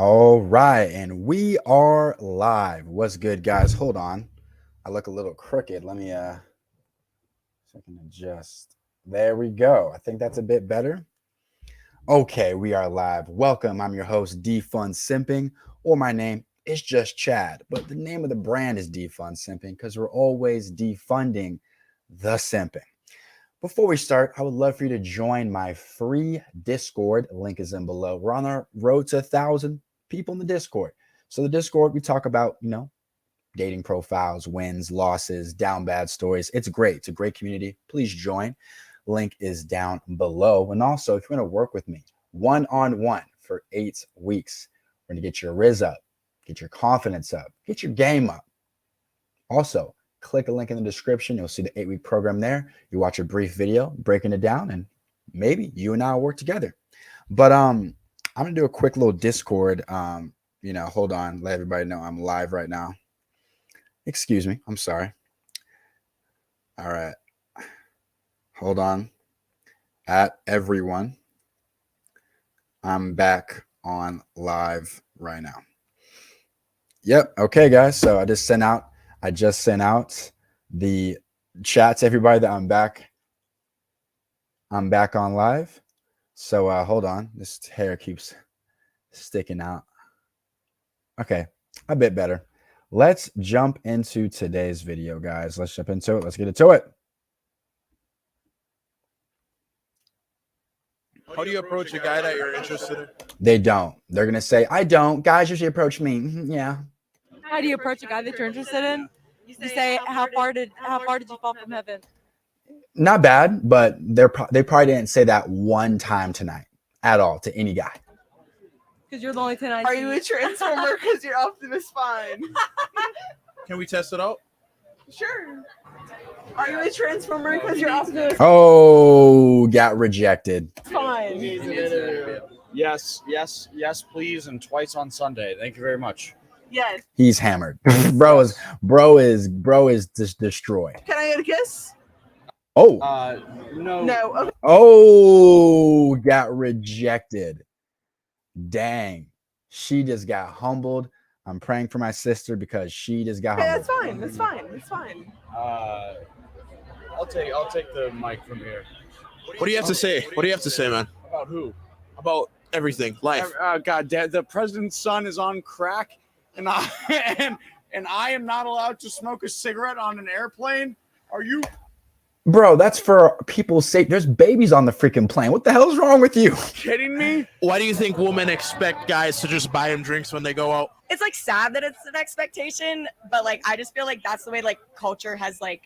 All right, and we are live. What's good, guys? Hold on. I look a little crooked. Let me so I can adjust. There we go. I think that's a bit better. Okay, we are live. Welcome. I'm your host, Defund Simping, or my name is just Chad. But the name of the brand is Defund Simping because we're always defunding the simping. Before we start, I would love for you to join my free Discord. Link is in below. We're on our road to 1,000 people in the Discord. So the Discord, we talk about, dating profiles, wins, losses, down bad stories. It's great. It's a great community. Please join. Link is down below. And also, if you want to work with me one-on-one for 8 weeks, we're going to get your riz up, get your confidence up, get your game up. Also, click a link in the description. You'll see the 8-week program there. You watch a brief video breaking it down, and maybe you and I will work together. But I'm gonna do a quick little Discord. Hold on, let everybody know I'm live right now. Excuse me, I'm sorry. All right, hold on. At everyone, I'm back on live right now. Yep. Okay, guys. So I just sent out the chat to everybody that I'm back. I'm back on live. So hold on. This hair keeps sticking out. Okay, a bit better. Let's jump into today's video, guys. Let's jump into it. Let's get into it. How do you approach a guy that you're interested in? They don't. They're going to say, I don't. Guys usually approach me. Yeah. How do you approach a guy that you're interested in? You say, how far did you fall from heaven? Not bad, but they probably didn't say that one time tonight at all to any guy. Because you're the only 10 I see. Are you a transformer? Because you're Optimus Prime. Can we test it out? Sure. Are you a transformer? Because you're Optimus Oh, got rejected. Prime. Yes, please, and twice on Sunday. Thank you very much. Yes. He's hammered. bro is just destroyed. Can I get a kiss? Oh. No. No. Okay. Oh, got rejected. Dang. She just got humbled. I'm praying for my sister because she just got humbled. That's fine. That's fine. That's fine. I'll take the mic from here. What do you have to say? What do you have to say, man? About who? About everything, life. God, Dad, the president's son is on crack, and I am not allowed to smoke a cigarette on an airplane. Are you? Bro, that's for people's sake. There's babies on the freaking plane. What the hell's wrong with you? Kidding me? Why do you think women expect guys to just buy them drinks when they go out? It's like sad that it's an expectation, but like I just feel like that's the way like culture has like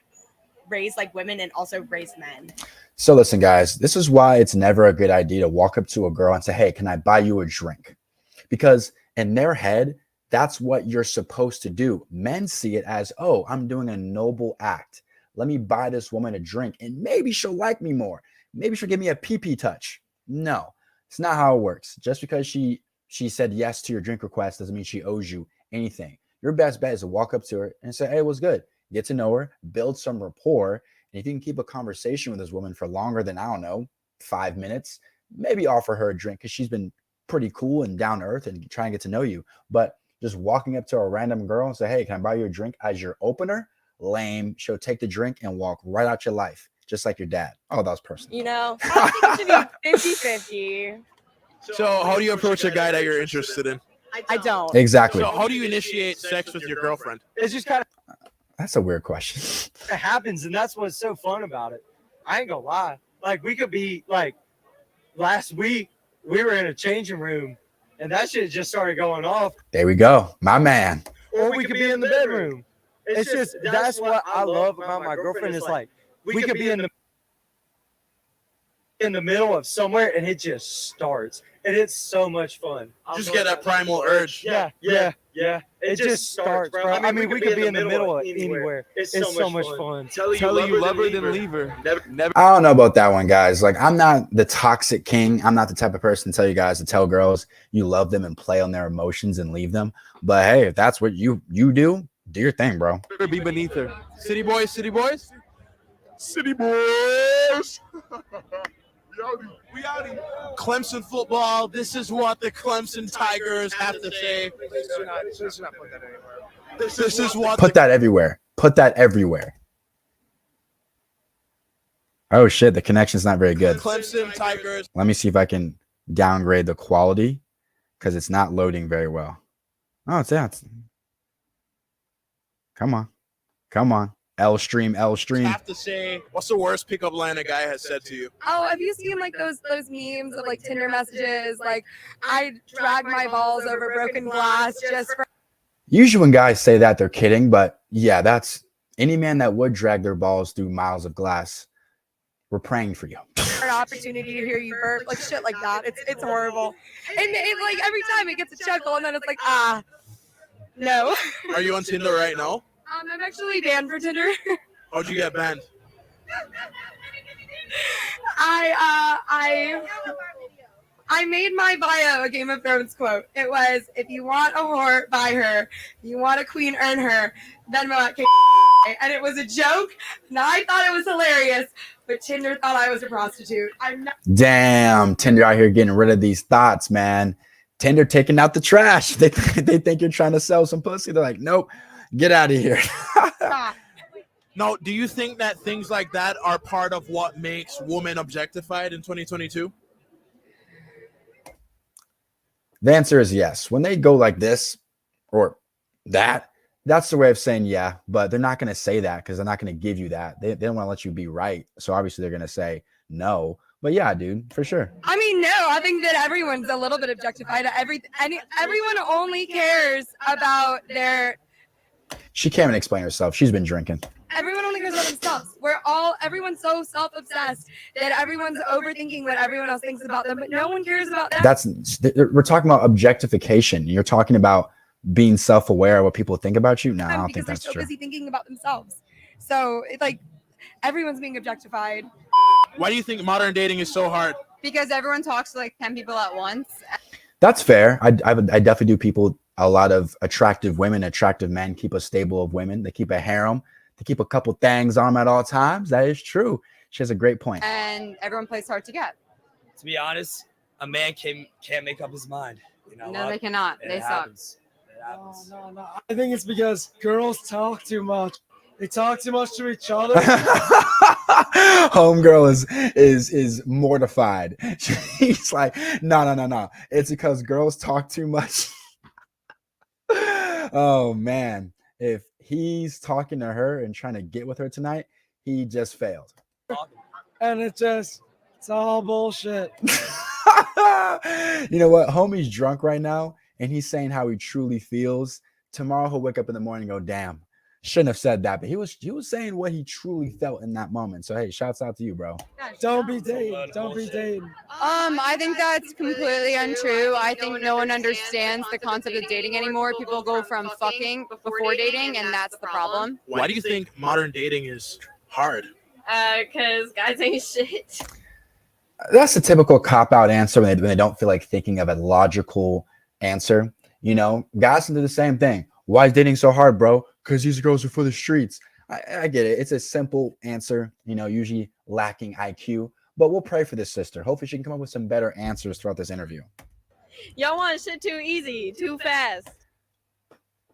raised like women and also raised men. So listen, guys, this is why it's never a good idea to walk up to a girl and say, hey, can I buy you a drink? Because in their head, that's what you're supposed to do. Men see it as, oh, I'm doing a noble act. Let me buy this woman a drink and maybe she'll like me more. Maybe she'll give me a pee-pee touch. No, it's not how it works. Just because she said yes to your drink request doesn't mean she owes you anything. Your best bet is to walk up to her and say, hey, what's good? Get to know her, build some rapport. And if you can keep a conversation with this woman for longer than, I don't know, 5 minutes, maybe offer her a drink because she's been pretty cool and down to earth and try and get to know you. But just walking up to a random girl and say, hey, can I buy you a drink as your opener? Lame. She'll take the drink and walk right out your life, just like your dad. Oh, that was personal. You know, I think it should be 50-50. So how do you approach a guy that you're interested in? I don't. Exactly. So how do you initiate sex with your girlfriend? It's just kind of That's a weird question. it happens, and that's what's so fun about it. I ain't gonna lie. Like, we could be like, last week we were in a changing room, and that shit just started going off. There we go. My man. Or we could be in the bedroom. It's just that's what I love about my girlfriend is like we could be in the middle of somewhere, and it just starts, and it's so much fun. Just get that primal urge. Yeah. It just starts, bro. I mean, we could be in the middle of anywhere. It's so much fun. Tell her you love her, then leave her. Never. I don't know about that one, guys. Like, I'm not the toxic king. I'm not the type of person to tell you guys to tell girls you love them and play on their emotions and leave them. But hey, if that's what you do your thing, bro. Be beneath her. City boys. City boys. Clemson football. This is what the Clemson Tigers have to say. Please do not put that anywhere. This is what Put that everywhere. Put that everywhere. Oh shit, the connection's not very good. Clemson Tigers. Let me see if I can downgrade the quality because it's not loading very well. Oh, it's that. Come on. Come on. L stream. Have to say, what's the worst pickup line a guy has said to you? Oh, have you seen like those memes of like Tinder messages? Like, I drag my balls over broken glass just for Usually when guys say that, they're kidding. But yeah, that's any man that would drag their balls through miles of glass. We're praying for you. an opportunity to hear you burp, like shit like that. It's horrible. And it, like every time it gets a chuckle, and then it's like, no. Are you on Tinder right now? I'm actually banned for Tinder. How'd you get banned? I made my bio a Game of Thrones quote. It was, if you want a whore, buy her. If you want a queen, earn her. Venmo at K. And it was a joke, and I thought it was hilarious, but Tinder thought I was a prostitute. I'm not. Damn, Tinder out here getting rid of these thoughts, man. Tinder taking out the trash. They think you're trying to sell some pussy. They're like, nope, get out of here. Now, do you think that things like that are part of what makes women objectified in 2022? The answer is yes. When they go like this or that, that's the way of saying yeah, but they're not going to say that because they're not going to give you that. They don't want to let you be right. So obviously they're going to say no. But yeah, dude, for sure. I mean, no, I think that everyone's a little bit objectified. Everyone only cares about their. She can't even explain herself. She's been drinking. Everyone only cares about themselves. Everyone's so self-obsessed that everyone's overthinking what everyone else thinks about them, but no one cares about that. We're talking about objectification. You're talking about being self-aware of what people think about you. No, I don't think that's they're so true. busy thinking about themselves. So it's like everyone's being objectified. Why do you think modern dating is so hard? Because everyone talks to like 10 people at once. That's fair. I definitely do people, a lot of attractive women, attractive men keep a stable of women. They keep a harem. They keep a couple things on them at all times. That is true. She has a great point. And everyone plays hard to get. To be honest, a man can't make up his mind. You know No, what? they cannot. It They happens. It happens. No. I think it's because girls talk too much. They talk too much to each other. Homegirl is mortified. She's like, no. It's because girls talk too much. Oh man, if he's talking to her and trying to get with her tonight, he just failed. And it's all bullshit. You know what? Homie's drunk right now, and he's saying how he truly feels. Tomorrow he'll wake up in the morning and go, damn, shouldn't have said that. But he was saying what he truly felt in that moment. So hey, shouts out to you, bro. Don't be dating. Don't be dating. I think that's completely untrue. I think no one understands the concept of dating anymore. People go from fucking before dating, and that's the problem. Why do you think modern dating is hard? Because guys ain't shit. That's a typical cop-out answer when they don't feel like thinking of a logical answer. You know, guys can do the same thing. Why is dating so hard, bro? Because these girls are for the streets. I get it. It's a simple answer, you know, usually lacking IQ. But we'll pray for this sister. Hopefully she can come up with some better answers throughout this interview. Y'all want shit too easy, too fast.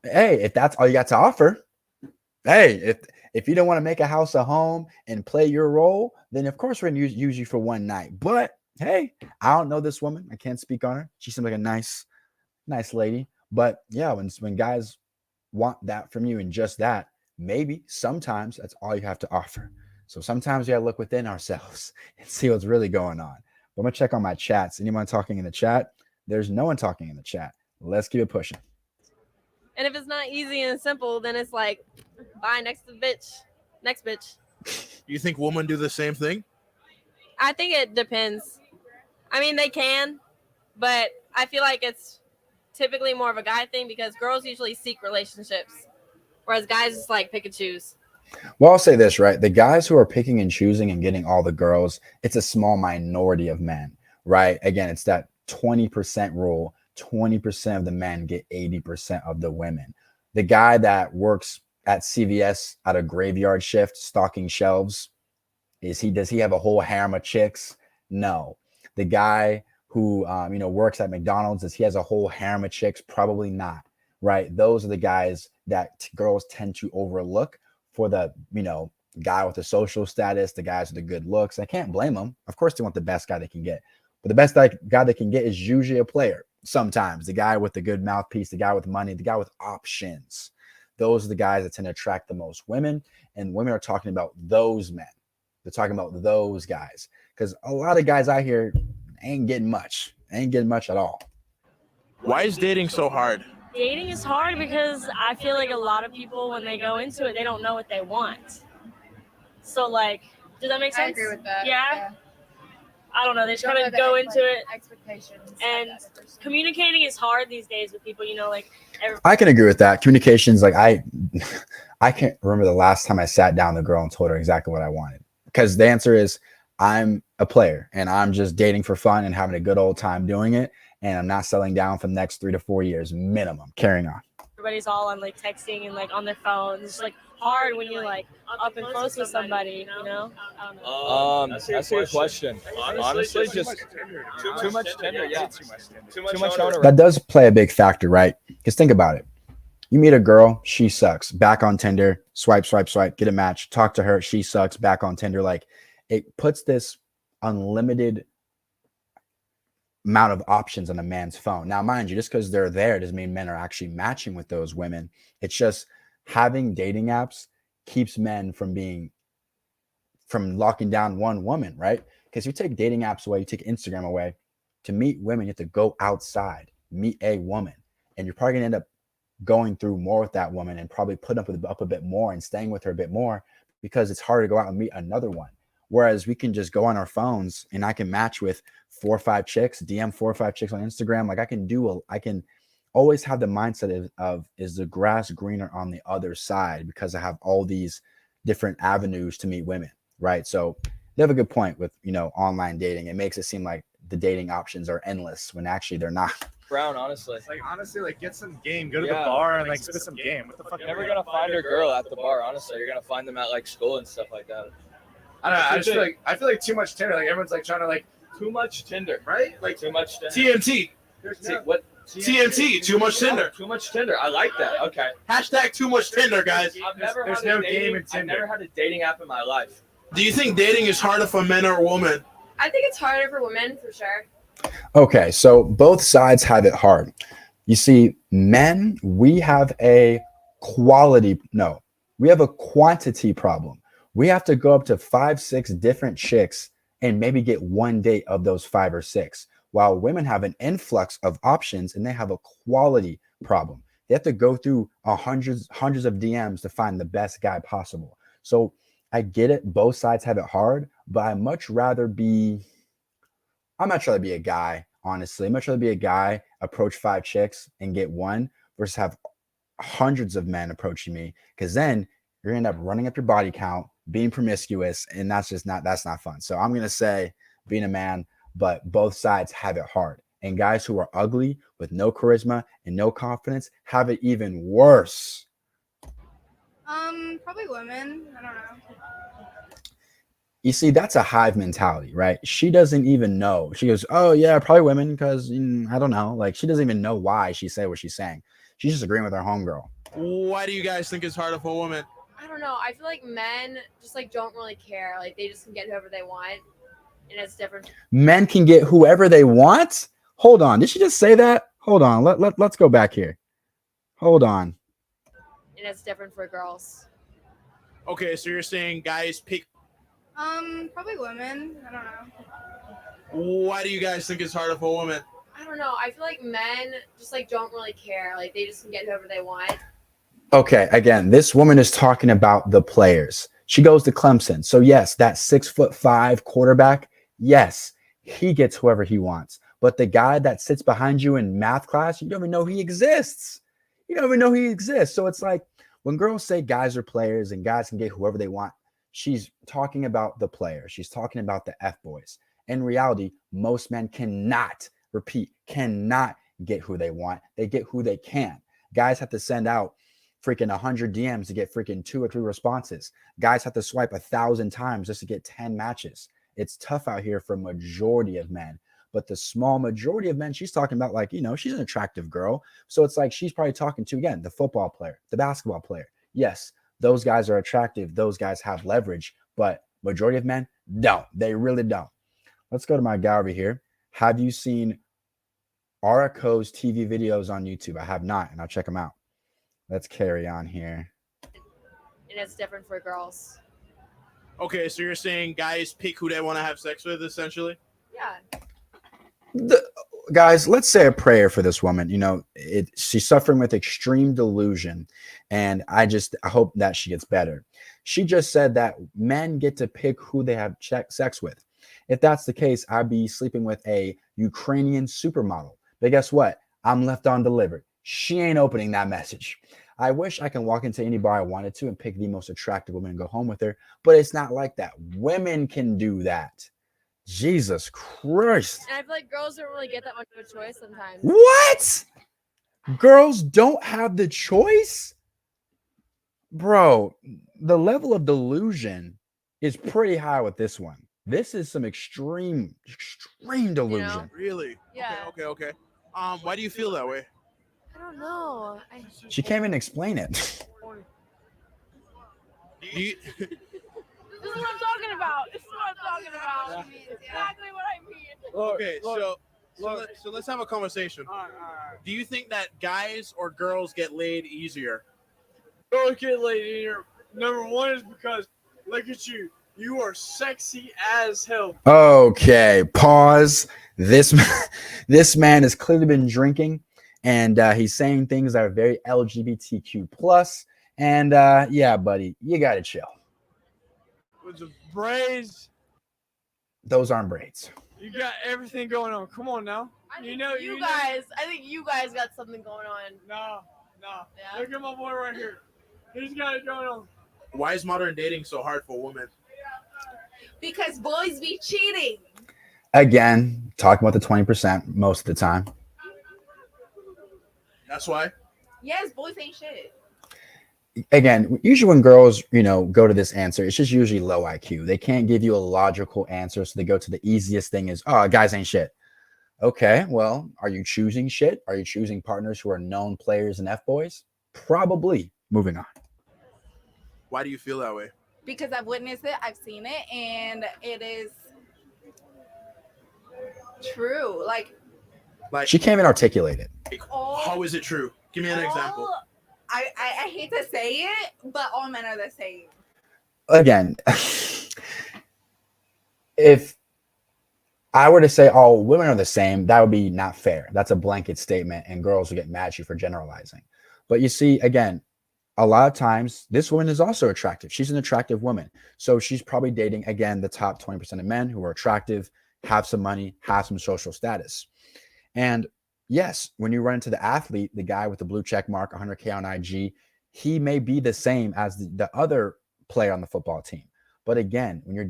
Hey, if that's all you got to offer, hey, if you don't want to make a house a home and play your role, then of course we're going to use you for one night. But hey, I don't know this woman. I can't speak on her. She seems like a nice lady. But yeah, when guys want that from you and just that, maybe sometimes that's all you have to offer. So sometimes we gotta look within ourselves and see what's really going on. But I'm gonna check on my chats. Anyone talking in the chat? There's no one talking in the chat. Let's keep it pushing. And if it's not easy and simple, then it's like, bye, next bitch. Next bitch. You think women do the same thing? I think it depends. I mean, they can, but I feel like it's typically more of a guy thing because girls usually seek relationships, whereas guys just like pick and choose. Well, I'll say this, right? The guys who are picking and choosing and getting all the girls, it's a small minority of men, right? Again, it's that 20% rule. 20% of the men get 80% of the women. The guy that works at CVS at a graveyard shift stocking shelves, does he have a whole harem of chicks No. The guy who works at McDonald's, he has a whole harem of chicks? Probably not. Right? Those are the guys that girls tend to overlook for the guy with the social status, the guys with the good looks. I can't blame them. Of course, they want the best guy they can get, but the best guy they can get is usually a player. Sometimes the guy with the good mouthpiece, the guy with money, the guy with options. Those are the guys that tend to attract the most women, and women are talking about those men. They're talking about those guys because a lot of guys out here ain't getting much at all. Why is dating so hard? Dating is hard because I feel like a lot of people, when they go into it, they don't know what they want. So, like, does that make sense? I agree with that. Yeah. I don't know. They just kind of go into it. Expectations. And communicating is hard these days with people. I can agree with that. Communications, like I can't remember the last time I sat down with a girl and told her exactly what I wanted. Because the answer is I'm a player and I'm just dating for fun and having a good old time doing it. And I'm not settling down for the next 3 to 4 years minimum. Carrying on. Everybody's all on like texting and like on their phones. It's like hard when you're like up and close with somebody, I don't know. That's a good question. Honestly, just too much Tinder. Yeah, too much on. That does play a big factor, right? Because think about it. You meet a girl, she sucks. Back on Tinder, swipe, get a match, talk to her, she sucks. Back on Tinder, like it puts this unlimited amount of options on a man's phone. Now, mind you, just because they're there doesn't mean men are actually matching with those women. It's just having dating apps keeps men from locking down one woman, right? Because you take dating apps away, you take Instagram away, to meet women, you have to go outside, meet a woman, and you're probably gonna end up going through more with that woman and probably putting up a bit more and staying with her a bit more because it's hard to go out and meet another one. Whereas we can just go on our phones and I can match with 4 or 5 chicks, DM 4 or 5 chicks on Instagram. Like I can always have the mindset of is the grass greener on the other side because I have all these different avenues to meet women, right? So they have a good point with, online dating. It makes it seem like the dating options are endless when actually they're not. Brown, honestly. Like get some game, go to the bar and like spit some game. What the fuck? You're never gonna find a girl at the bar, honestly. You're gonna find them at like school and stuff like that. I don't know. I feel like too much Tinder. Like everyone's like trying to like too much Tinder, right? Like too much Tinder. TNT. What? TNT. Too much Tinder. Too much Tinder. I like that. Okay. Hashtag too much Tinder, guys. There's no game in Tinder. I've never had a dating app in my life. Do you think dating is harder for men or women? I think it's harder for women for sure. Okay, so both sides have it hard. You see, men, we have a quantity problem. We have to go up to 5, 6 different chicks and maybe get one date of those 5 or 6, while women have an influx of options and they have a quality problem. They have to go through hundreds of DMs to find the best guy possible. So I get it. Both sides have it hard, but I'd much rather be a guy, honestly. I'd much rather be a guy, approach 5 chicks and get one versus have hundreds of men approaching me, because then you're gonna end up running up your body count, being promiscuous, and that's not fun. So I'm gonna say being a man, but both sides have it hard. And guys who are ugly with no charisma and no confidence have it even worse. Probably women. I don't know. You see, that's a hive mentality, right? She doesn't even know. She goes, oh yeah, probably women, because I don't know. Like, she doesn't even know why she said what she's saying. She's just agreeing with her homegirl. Why do you guys think it's harder for women? I don't know. I feel like men just like don't really care. Like they just can get whoever they want, and it's different. Men can get whoever they want? Hold on. Did she just say that? Hold on. Let's go back here. Hold on. And it's different for girls. Okay, so you're saying guys pick. Probably women. I don't know. Why do you guys think it's harder for women? I don't know. I feel like men just like don't really care. Like they just can get whoever they want. Okay, again, this woman is talking about the players. She goes to Clemson. So yes, that 6'5" quarterback, yes, he gets whoever he wants. But the guy that sits behind you in math class, you don't even know he exists. So it's like when girls say guys are players and guys can get whoever they want, she's talking about the players. She's talking about the F-boys. In reality, most men cannot get who they want. They get who they can. Guys have to send out freaking 100 DMs to get freaking 2 or 3 responses. Guys have to swipe 1,000 times just to get 10 matches. it's tough out here for a majority of men. But the small majority of men she's talking about, like, she's an attractive girl. So it's like she's probably talking to, again, the football player, the basketball player. Yes, those guys are attractive. Those guys have leverage. But majority of men don't. They really don't. Let's go to my guy over here. Have you seen Arako's TV videos on YouTube? I have not, and I'll check them out. Let's carry on here. And it's different for girls. Okay, so you're saying guys pick who they want to have sex with, essentially? Yeah. Guys, let's say a prayer for this woman. She's suffering with extreme delusion, and I hope that she gets better. She just said that men get to pick who they have sex with. If that's the case, I'd be sleeping with a Ukrainian supermodel. But guess what? I'm left undelivered. She ain't opening that message. I wish I can walk into any bar I wanted to and pick the most attractive woman and go home with her, but it's not like that. Women can do that. Jesus Christ. And I feel like girls don't really get that much of a choice sometimes. What? Girls don't have the choice? Bro, the level of delusion is pretty high with this one. This is some extreme delusion. Really? Yeah. Okay. Why do you feel that way? I don't know. She can't even explain it. Do you, This is what I'm talking about. Exactly what I mean. okay, so let's have a conversation. Do you think that guys or girls get laid easier? Girls get laid easier. Number one is because look at you. You are sexy as hell. Okay, pause. This man has clearly been drinking, and he's saying things that are very LGBTQ plus. And yeah, buddy, you gotta chill. With the braids, Those aren't braids. you got everything going on. Come on now. I think you guys got something going on. No. Yeah. Look at my boy right here. He's got it going on. Why is modern dating so hard for women? Because boys be cheating. Again, talking about the 20% most of the time. That's why. Yes, boys ain't shit. Again, usually when girls, go to this answer, it's just usually low IQ. They can't give you a logical answer, so they go to the easiest thing is, oh, guys ain't shit. Okay, well, are you choosing shit? Are you choosing partners who are known players and F-boys? Probably. Moving on. Why do you feel that way? Because I've witnessed it, I've seen it, and it is true. Like She can't even articulate it. How is it true? Give me an example. I hate to say it, but all men are the same. Again, if I were to say all women are the same, that would be not fair. That's a blanket statement, and girls would get mad at you for generalizing. But you see, again, a lot of times this woman is also attractive. She's an attractive woman. So she's probably dating, again, the top 20% of men who are attractive, have some money, have some social status. And yes, when you run into the athlete, the guy with the blue check mark, 100K on IG, he may be the same as the other player on the football team. But again, when you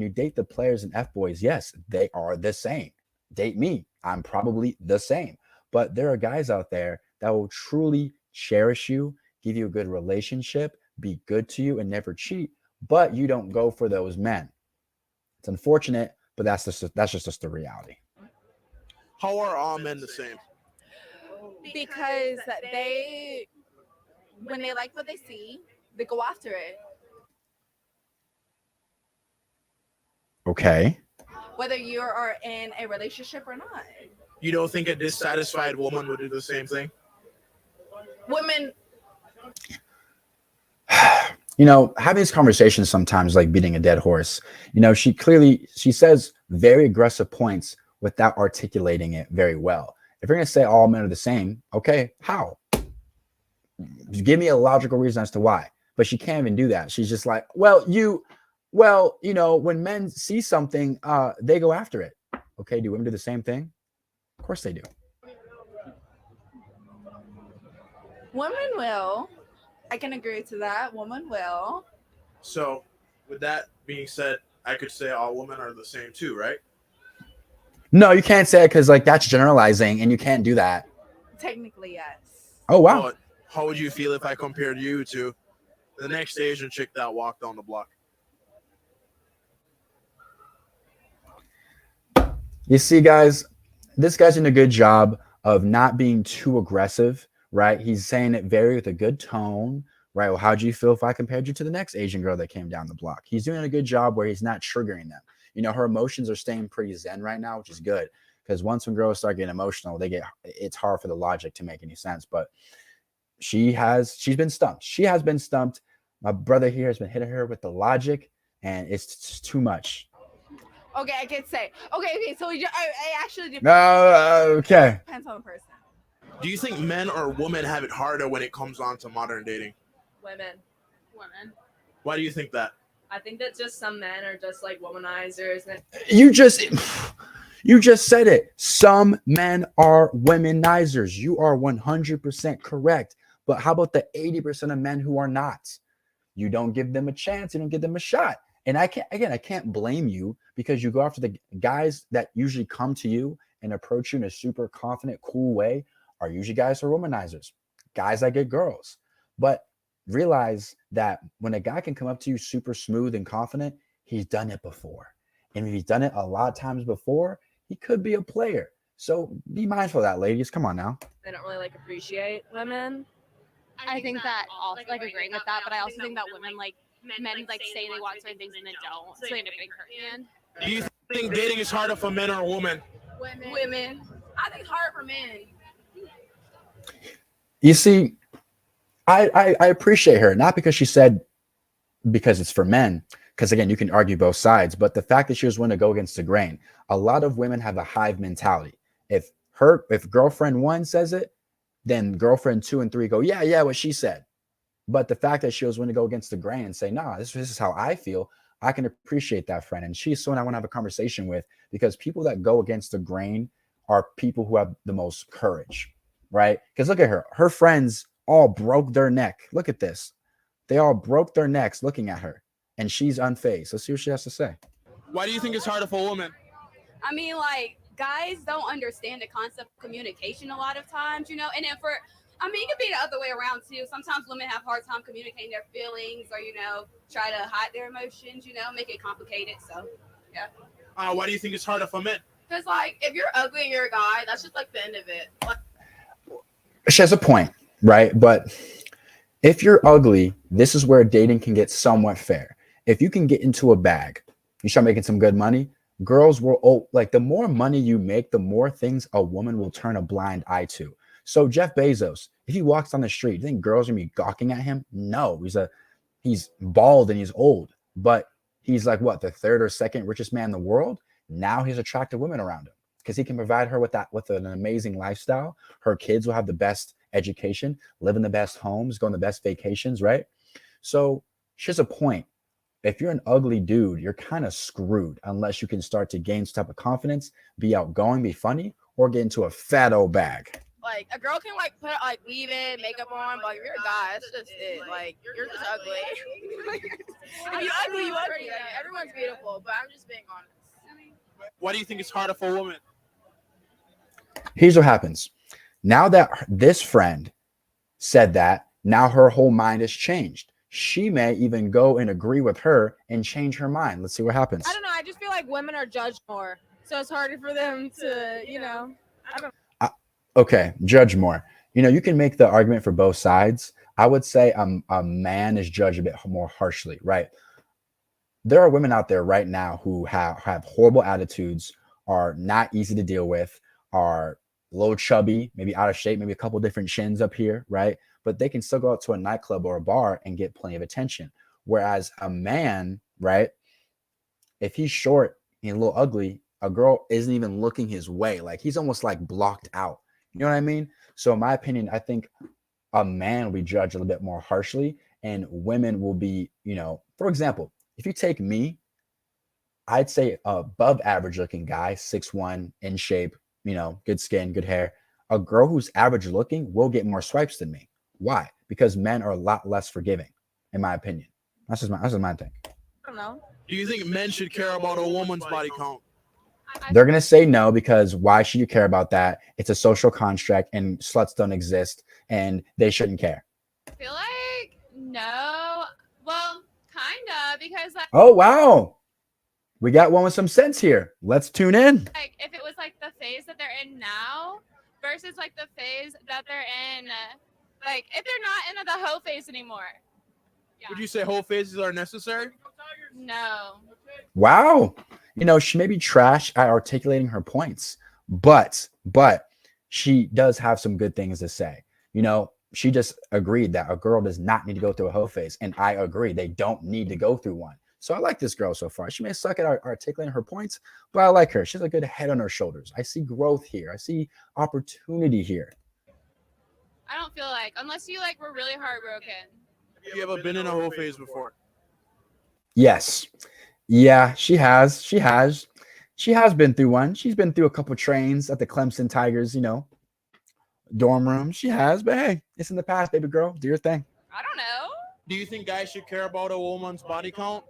date the players and F-boys, yes, they are the same. Date me. I'm probably the same. But there are guys out there that will truly cherish you, give you a good relationship, be good to you, and never cheat. But you don't go for those men. It's unfortunate, but that's just the reality. How are all men the same? Because they, when they like what they see, they go after it. Okay. Whether you are in a relationship or not. You don't think a dissatisfied woman would do the same thing? Women. Having these conversations sometimes like beating a dead horse. She says very aggressive points without articulating it very well. If you're going to say all men are the same, okay, how? Give me a logical reason as to why. But she can't even do that. She's just like, when men see something, they go after it. Okay, do women do the same thing? Of course they do. Women will. I can agree to that. Women will. So, with that being said, I could say all women are the same too, right? No, you can't say it because that's generalizing, and you can't do that. Technically, yes. Oh, wow. But how would you feel if I compared you to the next Asian chick that walked on the block? You see, guys, this guy's doing a good job of not being too aggressive, right? He's saying it very with a good tone, right? Well, how'd you feel if I compared you to the next Asian girl that came down the block? He's doing a good job where he's not triggering them. You know, her emotions are staying pretty zen right now, which is good, because once when girls start getting emotional, it's hard for the logic to make any sense. But she's been stumped. She has been stumped. My brother here has been hitting her with the logic, and it's just too much. Okay, I can say. Okay. So I actually depends. Okay. Depends on the person. Do you think men or women have it harder when it comes on to modern dating? Women. Why do you think that? I think that just some men are just like womanizers. And You just said it. Some men are womenizers. You are 100% correct. But how about the 80% of men who are not? You don't give them a chance. You don't give them a shot. And I can't blame you, because you go after the guys that usually come to you and approach you in a super confident, cool way are usually guys who are womanizers, guys that get girls. But realize that when a guy can come up to you super smooth and confident, he's done it before. And if he's done it a lot of times before, he could be a player. So be mindful of that, ladies. Come on now. they don't really like appreciate women. I think that also like agreeing with that, but I also think that women like men like say they want certain things and then don't, so they end up getting hurt in the end. Do you think dating is harder for men or women? Women. I think it's hard for men. You see, I appreciate her, not because she said because it's for men, because again, you can argue both sides, but the fact that she was willing to go against the grain. A lot of women have a hive mentality. If girlfriend 1 says it, then girlfriend 2 and 3 go, yeah, what she said. But the fact that she was willing to go against the grain and say, nah, this is how I feel, I can appreciate that, friend. And she's someone I want to have a conversation with, because people that go against the grain are people who have the most courage, right? Because look at her. Her friends all broke their neck. Look at this. They all broke their necks looking at her, and she's unfazed. Let's see what she has to say. Why do you think it's harder for women? I mean, like, guys don't understand the concept of communication a lot of times, you know, and then it could be the other way around too. Sometimes women have a hard time communicating their feelings, or, you know, try to hide their emotions, you know, make it complicated. So, yeah. Why do you think it's harder for men? Because, like, if you're ugly and you're a guy, that's just, like, the end of it. Like, She has a point, right? But if you're ugly, this is where dating can get somewhat fair. If you can get into a bag, you start making some good money, girls will, the more money you make, the more things a woman will turn a blind eye to. So Jeff Bezos, if he walks down the street, you think girls are gonna be gawking at him? No, he's bald and he's old, but he's like what, the third or second richest man in the world. Now he's attracted women around him because he can provide her with an amazing lifestyle. Her kids will have the best education, live in the best homes, go on the best vacations, right? So she's a point. If you're an ugly dude, you're kind of screwed unless you can start to gain some type of confidence, be outgoing, be funny, or get into a fat old bag. like, a girl can, like, put, like, weave in, makeup on, but if you're a guy, that's just it. Like, you're just ugly. If you're ugly, you ugly. Like, everyone's beautiful, but I'm just being honest. Why do you think it's harder for women? Here's what happens. Now that this friend said that, now her whole mind has changed. She may even go and agree with her and change her mind. Let's see what happens. I don't know. I just feel like women are judged more. So it's harder for them to, you know, I don't know. Okay, judge more. You know, you can make the argument for both sides. I would say a man is judged a bit more harshly, right? There are women out there right now who have horrible attitudes, are not easy to deal with, are a little chubby, maybe out of shape, maybe a couple different chins up here, right? But they can still go out to a nightclub or a bar and get plenty of attention. Whereas a man, right, if he's short and a little ugly, a girl isn't even looking his way. Like, he's almost like blocked out. You know what I mean? So in my opinion, I think a man will be judged a little bit more harshly, and women will be, you know, for example, if you take me, I'd say above average looking guy, 6'1", in shape, you know, good skin, good hair. A girl who's average looking will get more swipes than me. Why? Because men are a lot less forgiving, in my opinion. That's just my thing. I don't know. Do you think men should care about a woman's body count? They're going to say no, because why should you care about that? It's a social construct and sluts don't exist and they shouldn't care. I feel like no. Well, kinda, because like, Oh, wow. We got one with some sense here. Let's tune in. Like if it was like the phase that they're in now versus like the phase that they're in, like if they're not in the hoe phase anymore. Would you say whole phases are necessary? No. Wow. You know, she may be trash at articulating her points, but she does have some good things to say. You know, she just agreed that a girl does not need to go through a hoe phase. And I agree. They don't need to go through one. So I like this girl so far. She may suck at articulating her points, but I like her. She has a good head on her shoulders. I see growth here. I see opportunity here. I don't feel like, unless you like were really heartbroken. Have you ever been in a whole phase before? Yes. Yeah, she has. She has been through one. She's been through a couple trains at the Clemson Tigers, you know, dorm room. She has, but hey, it's in the past, baby girl. Do your thing. I don't know. Do you think guys should care about a woman's body count?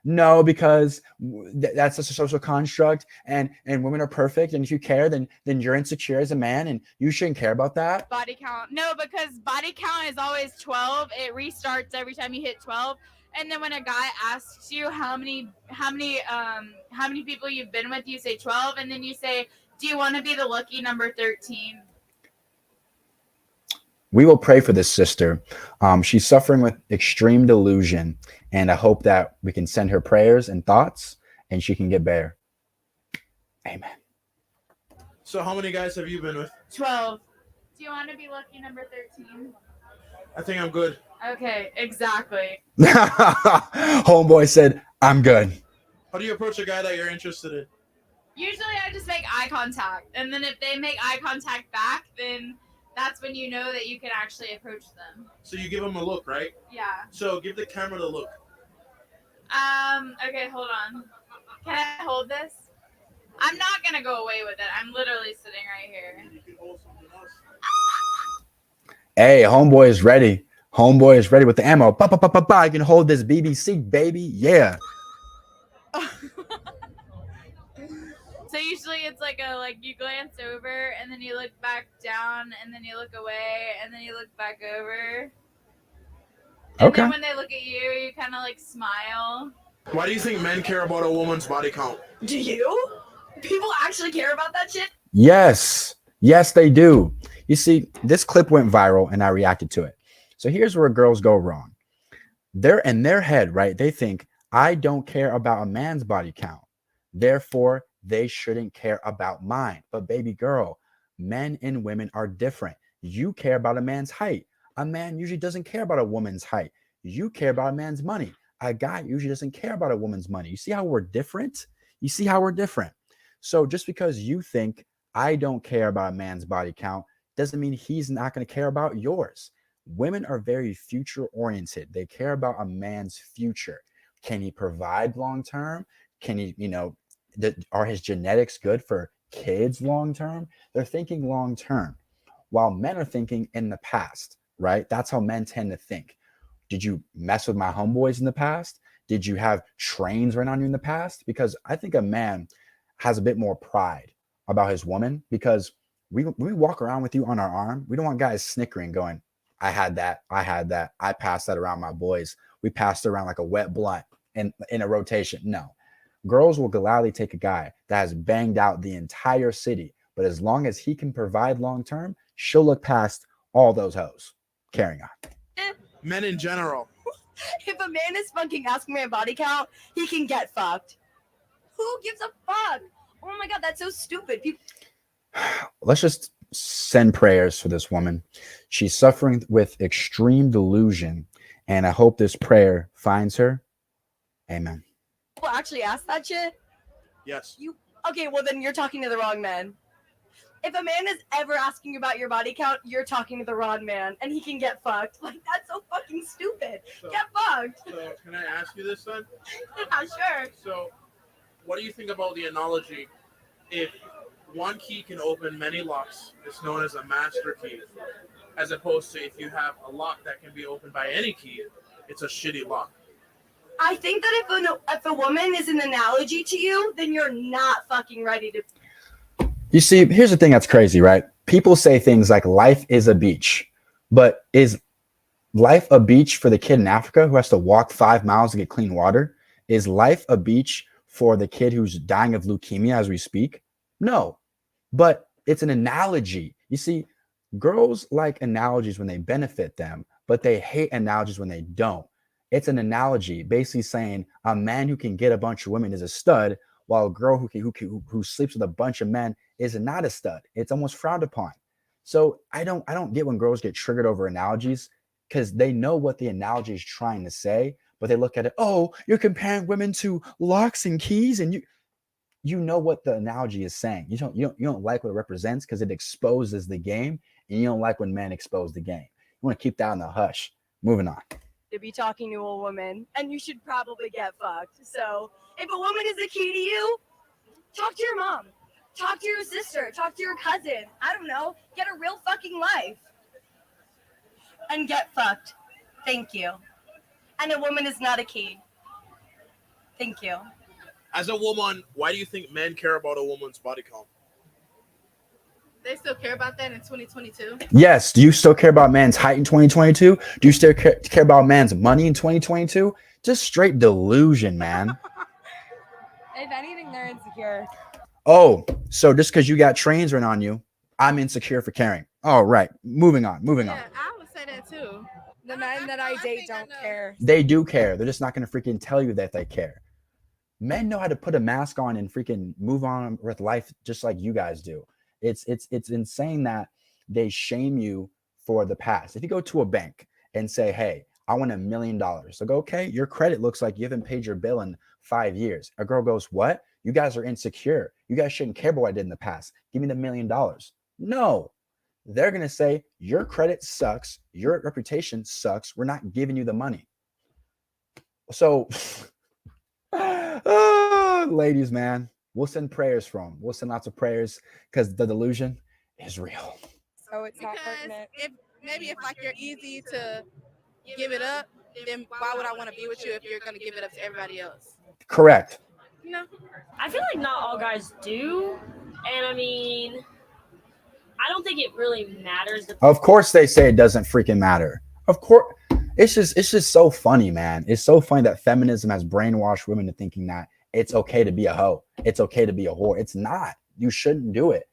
No, because that's a social construct, and women are perfect. And if you care, then you're insecure as a man, and you shouldn't care about that. Body count. No, because body count is always 12. It restarts every time you hit 12. And then when a guy asks you how many people you've been with, you say 12, and then you say, "Do you want to be the lucky number 13?" We will pray for this sister. She's suffering with extreme delusion, and I hope that we can send her prayers and thoughts, and she can get better. Amen. So how many guys have you been with? 12. Do you want to be lucky number 13? I think I'm good. Okay, exactly. Homeboy said, I'm good. How do you approach a guy that you're interested in? Usually I just make eye contact, and then if they make eye contact back, then that's when you know that you can actually approach them. So you give him a look, right? Yeah. So give the camera the look. Okay, hold on. Can I hold this? I'm not gonna go away with it. I'm literally sitting right here. Hey, homeboy is ready. Homeboy is ready with the ammo. I can hold this BBC, baby. Yeah. So usually it's like you glance over and then you look back down and then you look away and then you look back over. And Okay. then when they look at you, you kind of like smile. Why do you think men care about a woman's body count? Do you? People actually care about that shit? Yes. Yes, they do. You see, this clip went viral and I reacted to it. So here's where girls go wrong. They're in their head, right? They think, I don't care about a man's body count. Therefore, they shouldn't care about mine. But baby girl, men and women are different. You care about a man's height. A man usually doesn't care about a woman's height. You care about a man's money. A guy usually doesn't care about a woman's money. You see how we're different? You see how we're different. So just because you think I don't care about a man's body count doesn't mean he's not going to care about yours. Women are very future oriented. They care about a man's future. Can he provide long term? Can he, are his genetics good for kids long term? They're thinking long term, while men are thinking in the past, right? That's how men tend to think. Did you mess with my homeboys in the past? Did you have trains run on you in the past? Because I think a man has a bit more pride about his woman, because we walk around with you on our arm. We don't want guys snickering going, I had that. I passed that around my boys. We passed it around like a wet blunt in a rotation. No. Girls will gladly take a guy that has banged out the entire city, but as long as he can provide long term, she'll look past all those hoes. Carrying on. Men in general. If a man is fucking asking me a body count, he can get fucked. Who gives a fuck? Oh my god, that's so stupid. Let's just send prayers for this woman. She's suffering with extreme delusion, and I hope this prayer finds her. Amen. People actually ask that shit? Yes. Okay, well then you're talking to the wrong man. If a man is ever asking about your body count, you're talking to the wrong man, and he can get fucked. Like, that's so fucking stupid. Get fucked. So can I ask you this then? Yeah, sure. So what do you think about the analogy? If one key can open many locks, it's known as a master key, as opposed to if you have a lock that can be opened by any key, it's a shitty lock. I think that if a woman is an analogy to you, then you're not fucking ready to. You see, here's the thing that's crazy, right? People say things like life is a beach, but is life a beach for the kid in Africa who has to walk 5 miles to get clean water? Is life a beach for the kid who's dying of leukemia as we speak? No, but it's an analogy. You see, girls like analogies when they benefit them, but they hate analogies when they don't. It's an analogy basically saying a man who can get a bunch of women is a stud, while a girl who sleeps with a bunch of men is not a stud. It's almost frowned upon. So I don't get when girls get triggered over analogies, because they know what the analogy is trying to say, but they look at it, oh, you're comparing women to locks and keys, and you know what the analogy is saying. You don't like what it represents because it exposes the game, and you don't like when men expose the game. You want to keep that in the hush. Moving on. To be talking to a woman, and you should probably get fucked. So if a woman is the key to you, talk to your mom, talk to your sister, talk to your cousin. I don't know. Get a real fucking life and get fucked. Thank you. And a woman is not a key. Thank you. As a woman, why do you think men care about a woman's body count? They still care about that in 2022. Yes. Do you still care about man's height in 2022? Do you still care about man's money in 2022? Just straight delusion, man. If anything, they're insecure. Oh, so just because you got trains run on you, I'm insecure for caring. All right. Moving on. I would say that too. The men that I date don't care. They do care. They're just not going to freaking tell you that they care. Men know how to put a mask on and freaking move on with life just like you guys do. It's insane that they shame you for the past. If you go to a bank and say, hey, I want $1 million. They'll go, okay, your credit looks like you haven't paid your bill in 5 years. A girl goes, what? You guys are insecure. You guys shouldn't care about what I did in the past. Give me the $1 million. No, they're going to say your credit sucks. Your reputation sucks. We're not giving you the money. So, ladies, man, we'll send prayers for them. We'll send lots of prayers because the delusion is real. So it's not Because pertinent. if like you're easy to give it up, then why would I want to be with you if you're going to give it up to everybody else? Correct. No. I feel like not all guys do, and I mean, I don't think it really matters. Of course they say it doesn't freaking matter. Of course. It's just so funny, man. It's so funny that feminism has brainwashed women into thinking that it's okay to be a hoe. It's okay to be a whore. It's not. You shouldn't do it.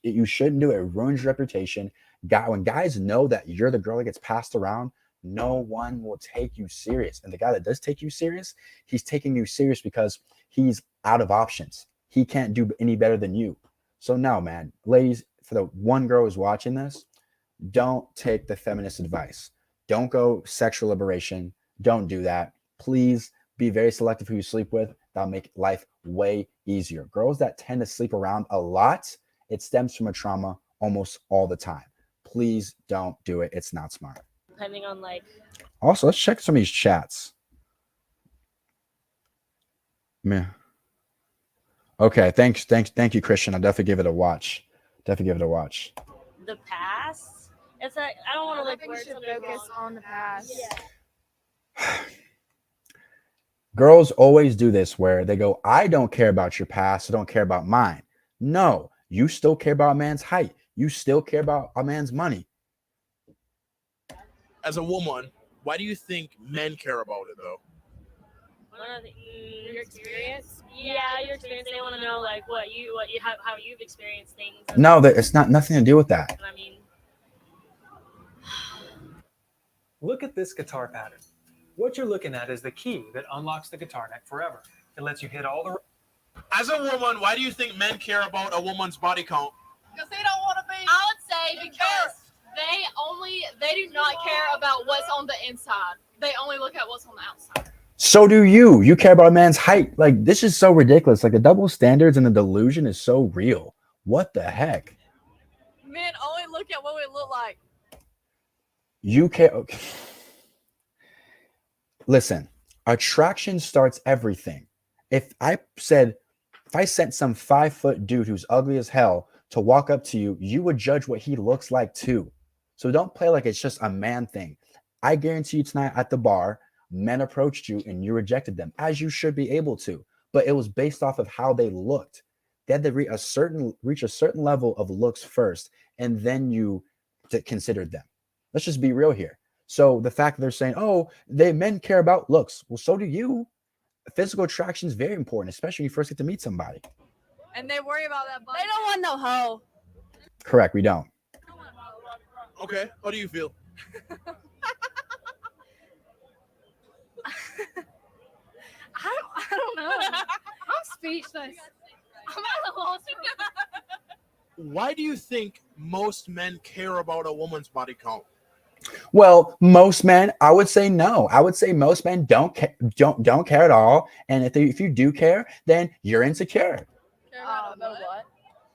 You shouldn't do it. It ruins your reputation. When guys know that you're the girl that gets passed around, no one will take you serious. And the guy that does take you serious, he's taking you serious because he's out of options. He can't do any better than you. So no, man, ladies, for the one girl who's watching this, don't take the feminist advice. Don't go sexual liberation. Don't do that. Please be very selective who you sleep with. That'll make life way easier. Girls that tend to sleep around a lot, it stems from a trauma almost all the time. Please don't do it. It's not smart. Depending on like. Also, let's check some of these chats. Man. Okay, thank you, Christian. I'll definitely give it a watch. The past. It's like I don't want to like we should focus on the past. Yeah. Girls always do this where they go, I don't care about your past, I don't care about mine. No, you still care about a man's height. You still care about a man's money. As a woman, why do you think men care about it though? Your experience? Yeah, your experience. They want to know like how you've experienced things. No, it's not nothing to do with that. I mean, look at this guitar pattern. What you're looking at is the key that unlocks the guitar neck forever. It lets you hit all the... As a woman, why do you think men care about a woman's body count? Because they don't want to be. I would say because they do not care about what's on the inside. They only look at what's on the outside. So do you. You care about a man's height. Like, this is so ridiculous. Like, the double standards and the delusion is so real. What the heck? Men only look at what we look like. You care. Okay. Listen, attraction starts everything. If I sent some 5-foot dude who's ugly as hell to walk up to you, you would judge what he looks like too. So don't play like it's just a man thing. I guarantee you tonight at the bar, men approached you and you rejected them, as you should be able to. But it was based off of how they looked. They had to reach a certain level of looks first, and then you considered them. Let's just be real here. So the fact that they're saying, oh, men care about looks. Well, so do you. physical attraction is very important, especially when you first get to meet somebody. And they worry about that. They don't want no hoe. Correct, we don't. Okay, how do you feel? I don't know. I'm speechless. I'm at a loss. Why do you think most men care about a woman's body count? Well, most men, I would say no. I would say most men don't care at all. And if you do care, then you're insecure. What?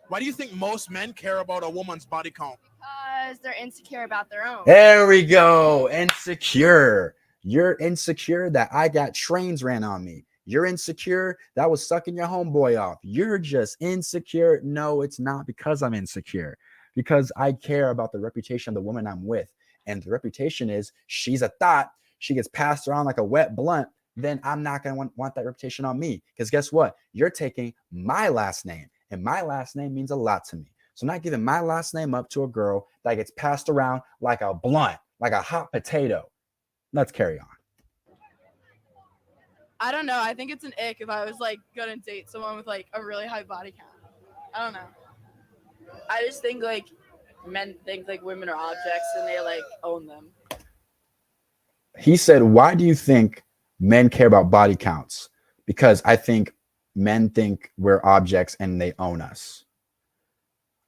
Why do you think most men care about a woman's body count? Because they're insecure about their own. There we go. Insecure. You're insecure that I got trains ran on me. You're insecure that I was sucking your homeboy off. You're just insecure. No, it's not because I'm insecure. Because I care about the reputation of the woman I'm with. And the reputation is she's a thought. She gets passed around like a wet blunt. Then I'm not going to want that reputation on me. Because guess what? You're taking my last name. And my last name means a lot to me. So I'm not giving my last name up to a girl that gets passed around like a blunt, like a hot potato. Let's carry on. I don't know. I think it's an ick if I was like gonna date someone with like a really high body count. I don't know. I just think like men think like women are objects and they like own them. He said, why do you think men care about body counts? Because I think men think we're objects and they own us.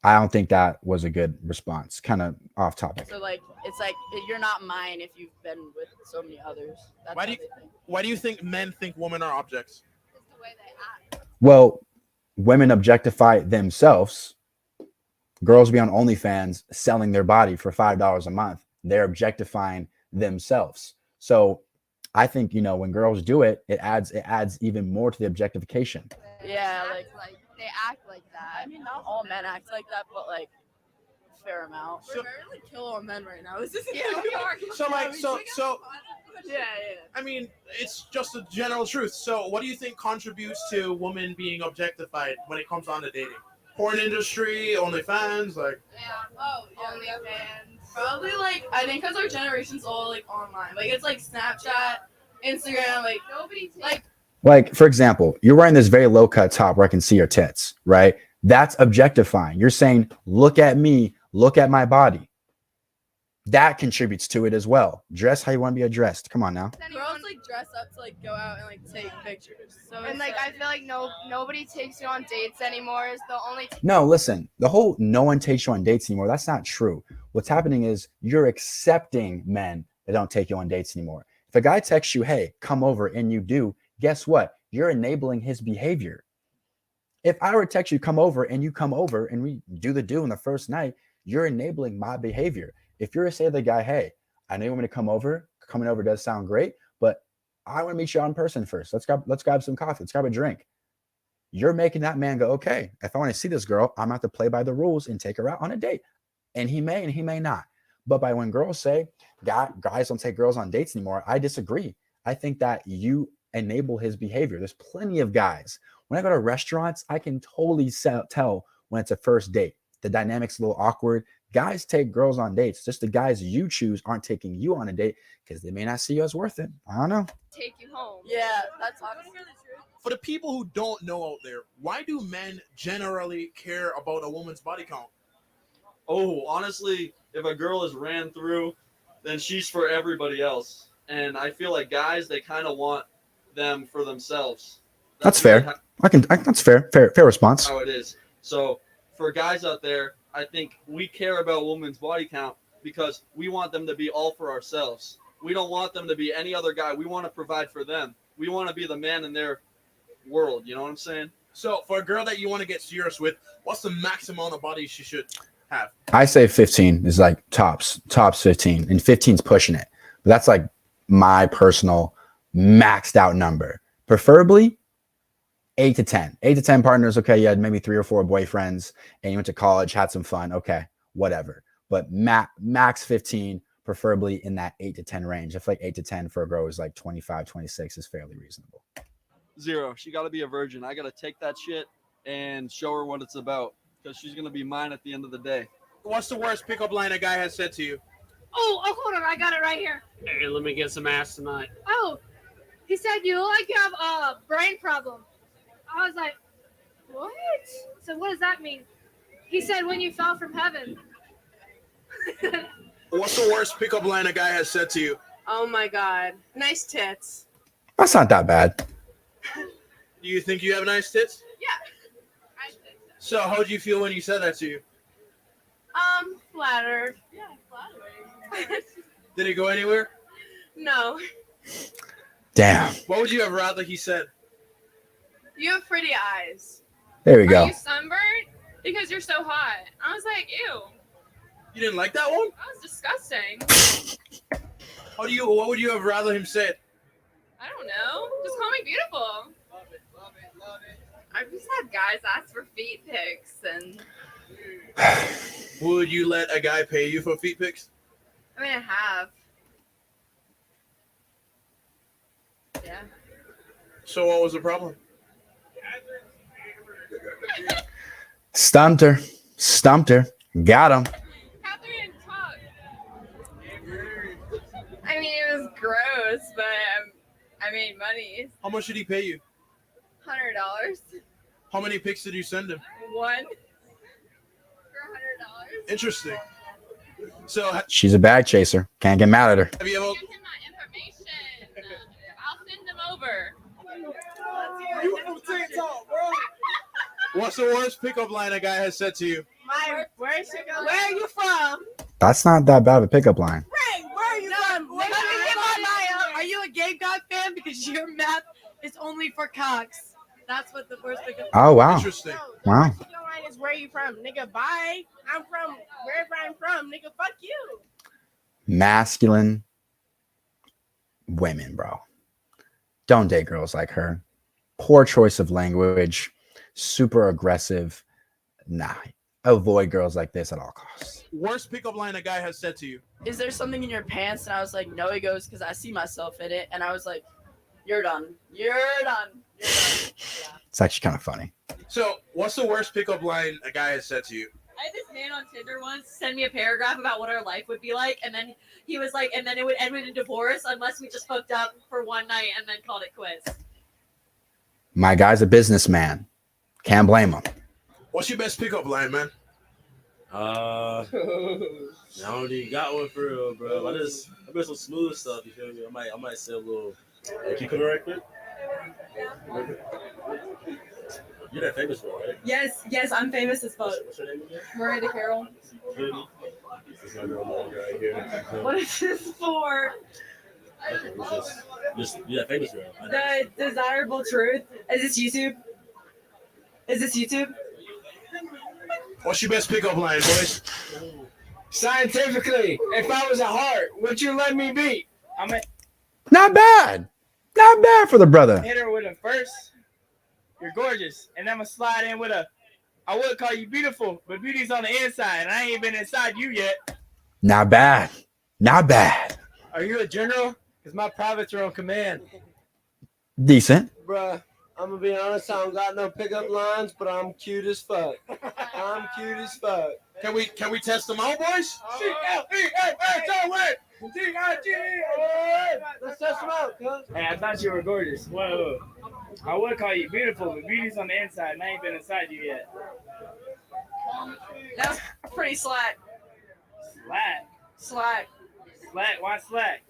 I don't think that was a good response. Kind of off topic. So like it's like you're not mine if you've been with so many others. That's Why do you think men think women are objects? It's the way they act. Well, women objectify themselves. Girls be on OnlyFans selling their body for $5 a month. They're objectifying themselves. So I think, when girls do it, it adds even more to the objectification. Yeah, like they act like that. I mean, not all men act like that, but like a fair amount. We're very like kill on men right now. This isn't Yeah, we are. So yeah. I mean, it's just a general truth. So what do you think contributes to women being objectified when it comes on to dating? Porn industry, OnlyFans, like. OnlyFans. Probably like I think because our generation's all like online. Like it's like Snapchat, Instagram. Like nobody Like, for example, you're wearing this very low cut top where I can see your tits, right? That's objectifying. You're saying, look at me, look at my body. That contributes to it as well. Dress how you want to be addressed. Come on now. girls like dress up to like go out and like take pictures. So And like I feel like nobody takes you on dates anymore. Is the only No, listen, the whole no one takes you on dates anymore, that's not true. What's happening is you're accepting men that don't take you on dates anymore. If a guy texts you, hey, come over, and you do, guess what? You're enabling his behavior. If I were to text you, come over, and you come over and we do the do in the first night, you're enabling my behavior. If you're to say to the guy, hey, I know you want me to come over, coming over does sound great, but I want to meet you in person first. Let's grab some coffee. Let's grab a drink. You're making that man go, okay, if I want to see this girl, I'm going to have to play by the rules and take her out on a date. And he may not. But by when girls say guys don't take girls on dates anymore, I disagree. I think that you enable his behavior. There's plenty of guys. When I go to restaurants, I can totally tell when it's a first date. The dynamic's a little awkward. Guys take girls on dates. Just the guys you choose aren't taking you on a date because they may not see you as worth it. I don't know. take you home. yeah, that's obviously For the people who don't know out there, why do men generally care about a woman's body count? Oh, honestly, if a girl is ran through, then she's for everybody else. And I feel like guys, they kind of want them for themselves. That's fair. That's fair. Fair response. How it is. So for guys out there, I think we care about a woman's body count because we want them to be all for ourselves. We don't want them to be any other guy. We want to provide for them. We want to be the man in their world. You know what I'm saying? So for a girl that you want to get serious with, what's the max amount of body she should have? I say 15 is like tops 15, and 15's pushing it. But that's like my personal maxed out number. Preferably 8 to 10. 8 to 10 partners, okay, you had maybe 3 or 4 boyfriends, and you went to college, had some fun, okay, whatever. But max 15, preferably in that 8 to 10 range. I feel like 8 to 10 for a girl is like 25, 26 is fairly reasonable. 0. She got to be a virgin. I got to take that shit and show her what it's about because she's going to be mine at the end of the day. What's the worst pickup line a guy has said to you? Oh, hold on. I got it right here. Hey, let me get some ass tonight. Oh, He said, "You look like you have a brain problem." I was like, "What?" So what does that mean? He said, "When you fell from heaven." What's the worst pickup line a guy has said to you? Oh my God. Nice tits. That's not that bad. Do you think you have nice tits? Yeah. So how did you feel when he said that to you? Flattered. Yeah, flattered. Did it go anywhere? No. Damn. What would you have rather he said? You have pretty eyes. There we go. Are you sunburned? Because you're so hot. I was like, ew. You didn't like that one? That was disgusting. What would you have rather him said? I don't know. Just call me beautiful. I've just had guys ask for feet pics, and Would you let a guy pay you for feet pics? I mean, I have. Yeah. So what was the problem? Stumped her. Stumped her. Got him. I mean, it was gross, but I made money. How much did he pay you? $100. How many pics did you send him? One. For $100. Interesting. So She's a bag chaser. Can't get mad at her. have you ever? I'll send them over. What's the worst pickup line a guy has said to you? Where are you from? That's not that bad of a pickup line. Where are you from? Let me get my bio. Are you a Game God fan? Because your math is only for cocks. That's what the first pickup. Oh, wow. Interesting. Wow. Line is where you from, nigga. Bye. I'm from wherever I'm from, nigga. Fuck you. Masculine women, bro. Don't date girls like her. Poor choice of language. Super aggressive. Nah. Avoid girls like this at all costs. Worst pickup line a guy has said to you? Is there something in your pants? And I was like, no. He goes, because I see myself in it. And I was like, you're done. You're done. You're done. It's actually kind of funny. So what's the worst pickup line a guy has said to you? I had this man on Tinder once send me a paragraph about what our life would be like, and then he was like, and then it would end with a divorce unless we just hooked up for one night and then called it quits. My guy's a businessman. Can't blame him. What's your best pickup line, man? I don't even got one for real, bro. I bet some smooth stuff. You feel me? I might say a little. Can you come right quick? You're that famous girl, right? Yes, I'm famous as fuck. What's your name again? Miranda Carroll. This is my girl right here. What is this for? Okay, just you're that famous girl. The desirable truth. Is this YouTube? Is this YouTube? What's your best pickup line, boys? Scientifically, if I was a heart, would you let me be? I'm a Not bad. Not bad for the brother. hit her with a first. You're gorgeous, and I'm gonna slide in with a. I would call you beautiful, but beauty's on the inside, and I ain't been inside you yet. Not bad. Not bad. Are you a general? Cause my privates are on command. Decent. Bruh, I'm gonna be honest. I don't got no pickup lines, but I'm cute as fuck. I'm cute as fuck. Can we test them out, boys? Let's test them out, cuz. Hey, I thought you were gorgeous. Whoa. I would call you beautiful, but beauty's on the inside, and I ain't been inside you yet. That's pretty slack. Slack. Slack. Slack? Why slack?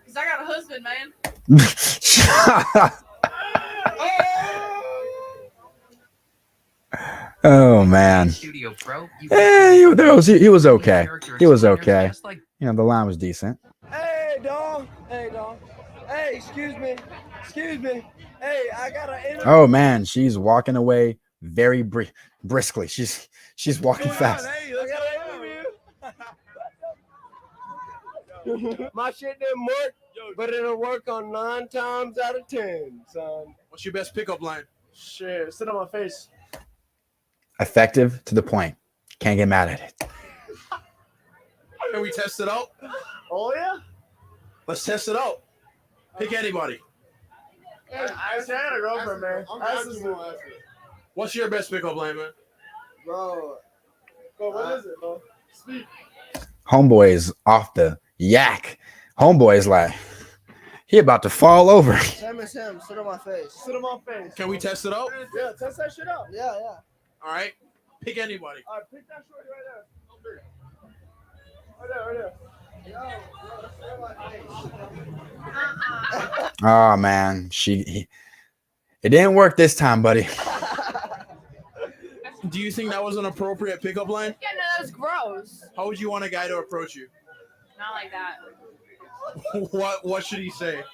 Because I got a husband, man. Oh man. Studio Pro. He was okay. He was okay. You know, the line was decent. Hey, dog. Hey, dog. Hey, excuse me. Excuse me. Hey, I got an interview. Oh man, she's walking away very briskly. She's walking fast. Hey, I got an interview. My shit didn't work, but it'll work on 9 times out of 10, son. What's your best pickup line? Shit, sit on my face. Effective to the point. Can't get mad at it. Can we test it out? Oh yeah. Let's test it out. Pick anybody. I had a girlfriend, man. What's your best pickup line, man? Bro, what is it, bro? Speak. Homeboy is off the yak. Homeboy is like, He about to fall over. Same as him. Sit on my face. Sit on my face. Can we test it out? Yeah, test that shit out. Yeah. All right. Pick anybody. All right, pick that shorty right there. Oh man, it didn't work this time, buddy. Do you think that was an appropriate pickup line? Yeah, no, that was gross. How would you want a guy to approach you? Not like that. What should he say?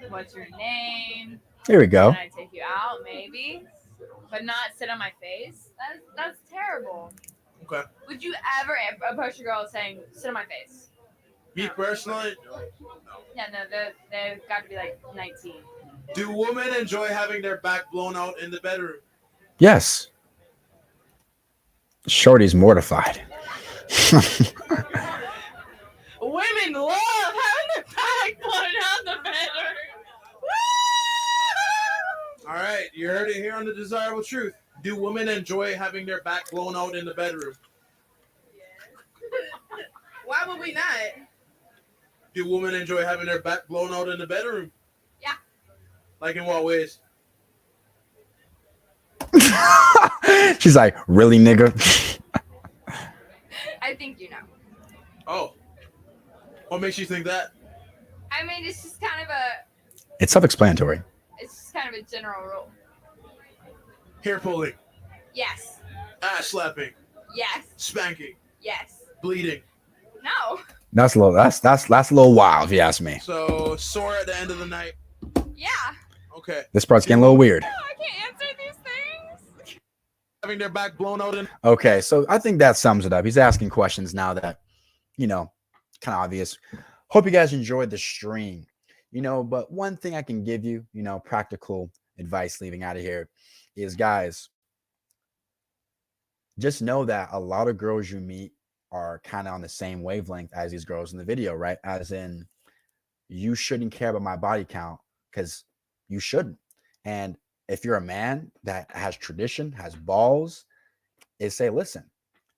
What's your name? Here we go. Can I take you out? Maybe. But not sit on my face? That's terrible. Okay. Would you ever approach a girl saying, sit on my face? Me personally, Yeah, no, they've got to be like 19. do women enjoy having their back blown out in the bedroom? Yes. Shorty's mortified. Women love having their back blown out in the bedroom. All right, you heard it here on The Desirable Truth. Do women enjoy having their back blown out in the bedroom? Why would we not? Do women enjoy having their back blown out in the bedroom? Yeah. Like in what ways? She's like, really, nigga? I think you know. Oh. What makes you think that? I mean, it's just kind of a It's general rule. Hair pulling, Yes. ass slapping, Yes. spanking, Yes. bleeding. No. That's a little that's a little wild, if you ask me. So sore at the end of the night. Yeah. Okay. This part's getting a little weird. I can't answer these things. Having their back blown out in. Okay, so I think that sums it up. He's asking questions now that, kind of obvious. Hope you guys enjoyed the stream. But one thing I can give you, practical advice leaving out of here is, guys, just know that a lot of girls you meet are kind of on the same wavelength as these girls in the video, right? As in, you shouldn't care about my body count because you shouldn't. And if you're a man that has tradition, has balls, is say, listen,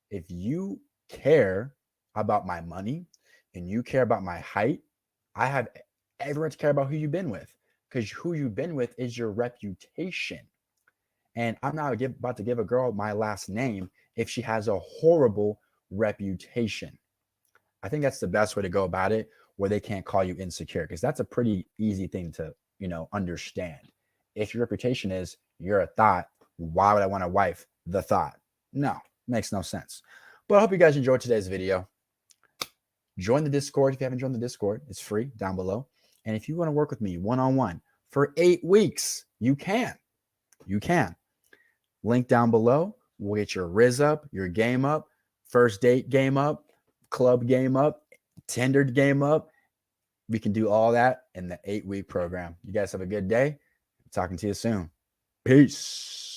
if you care about my money and you care about my height, I have every right to care about who you've been with, because who you've been with is your reputation. And I'm not about to give a girl my last name if she has a horrible reputation. I think that's the best way to go about it, where they can't call you insecure, because that's a pretty easy thing to, understand. If your reputation is you're a thought, why would I want a wife? The thought. No, makes no sense. But I hope you guys enjoyed today's video. Join the Discord if you haven't joined the Discord. It's free down below. And if you want to work with me one-on-one for 8 weeks, you can. You can. Link down below. We'll get your Riz up, your game up, first date game up, club game up, tendered game up. We can do all that in the 8-week program. You guys have a good day. Talking to you soon. Peace.